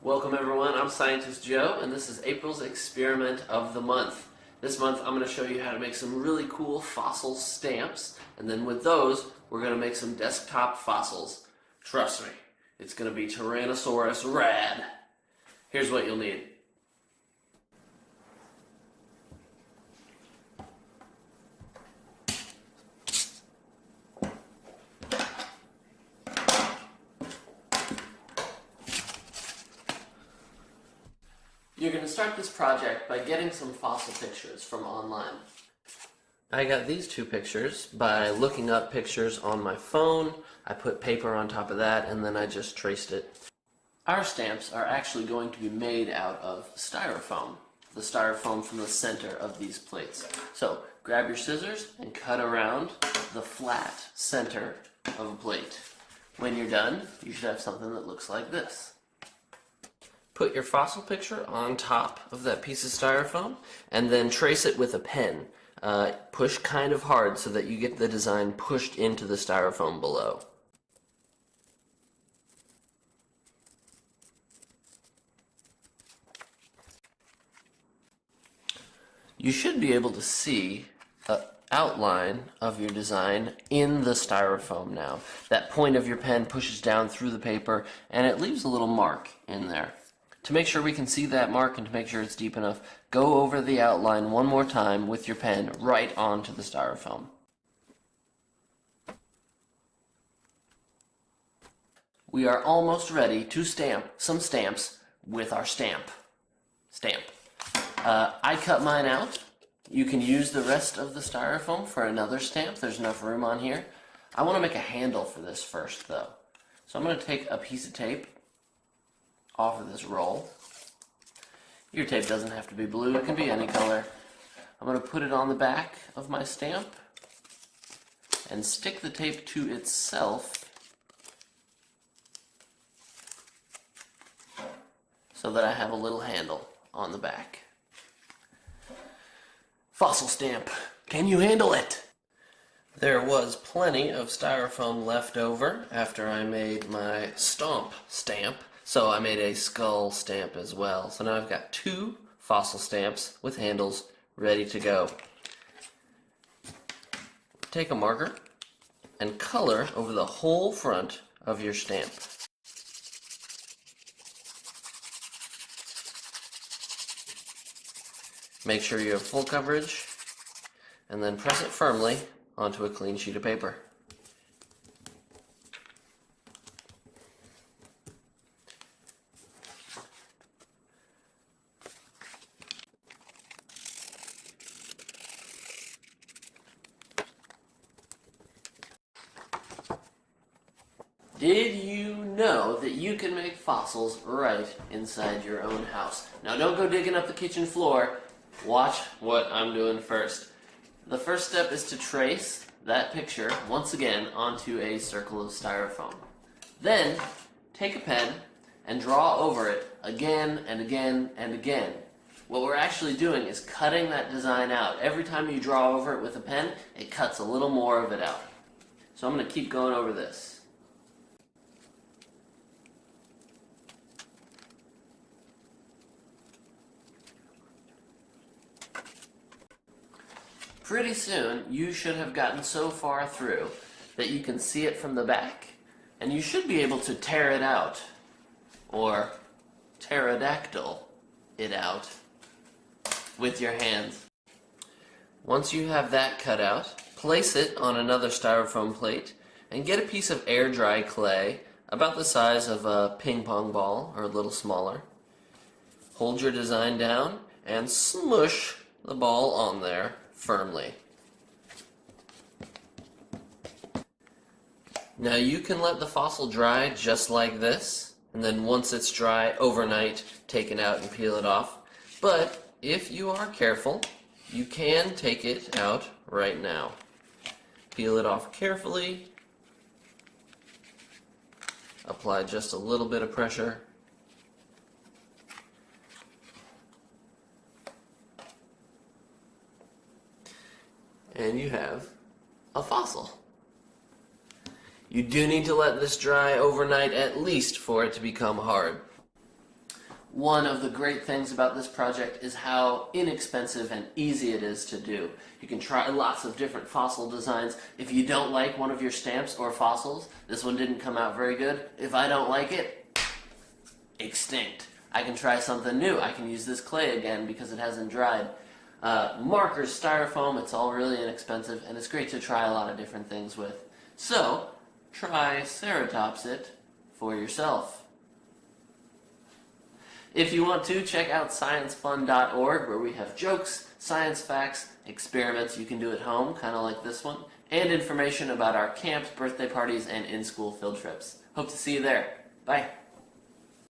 Welcome everyone, I'm Scientist Joe, and this is April's experiment of the month. This month I'm going to show you how to make some really cool fossil stamps, and then with those we're going to make some desktop fossils. Trust me, it's going to be Tyrannosaurus rad. Here's what you'll need. You're going to start this project by getting some fossil pictures from online. I got these two pictures by looking up pictures on my phone. I put paper on top of that and then I just traced it. Our stamps are actually going to be made out of styrofoam. The styrofoam from the center of these plates. So grab your scissors and cut around the flat center of a plate. When you're done, you should have something that looks like this. Put your fossil picture on top of that piece of styrofoam and then trace it with a pen. Push kind of hard so that you get the design pushed into the styrofoam below. You should be able to see an outline of your design in the styrofoam now. That point of your pen pushes down through the paper and it leaves a little mark in there. To make sure we can see that mark and to make sure it's deep enough, go over the outline one more time with your pen right onto the styrofoam. We are almost ready to stamp some stamps with our stamp. I cut mine out. You can use the rest of the styrofoam for another stamp. There's enough room on here. I want to make a handle for this first though. So I'm going to take a piece of tape off of this roll. Your tape doesn't have to be blue, it can be any color. I'm going to put it on the back of my stamp and stick the tape to itself so that I have a little handle on the back. Fossil stamp, can you handle it? There was plenty of styrofoam left over after I made my stomp stamp. So I made a skull stamp as well. So now I've got two fossil stamps with handles ready to go. Take a marker and color over the whole front of your stamp. Make sure you have full coverage and then press it firmly onto a clean sheet of paper. Did you know that you can make fossils right inside your own house? Now don't go digging up the kitchen floor. Watch what I'm doing first. The first step is to trace that picture once again onto a circle of styrofoam. Then take a pen and draw over it again and again and again. What we're actually doing is cutting that design out. Every time you draw over it with a pen, it cuts a little more of it out. So I'm going to keep going over this. Pretty soon, you should have gotten so far through that you can see it from the back, and you should be able to tear it out, or pterodactyl it out, with your hands. Once you have that cut out, place it on another styrofoam plate, and get a piece of air-dry clay, about the size of a ping pong ball, or a little smaller. Hold your design down, and smush the ball on there firmly. Now you can let the fossil dry just like this, and then once it's dry overnight, take it out and peel it off. But if you are careful, you can take it out right now. Peel it off carefully. Apply just a little bit of pressure. And you have a fossil. You do need to let this dry overnight at least for it to become hard. One of the great things about this project is how inexpensive and easy it is to do. You can try lots of different fossil designs. If you don't like one of your stamps or fossils, this one didn't come out very good. If I don't like it, extinct. I can try something new. I can use this clay again because it hasn't dried. Markers, styrofoam, it's all really inexpensive, and it's great to try a lot of different things with. So, try Ceratopsit for yourself. If you want to, check out sciencefun.org, where we have jokes, science facts, experiments you can do at home, kind of like this one, and information about our camps, birthday parties, and in-school field trips. Hope to see you there. Bye.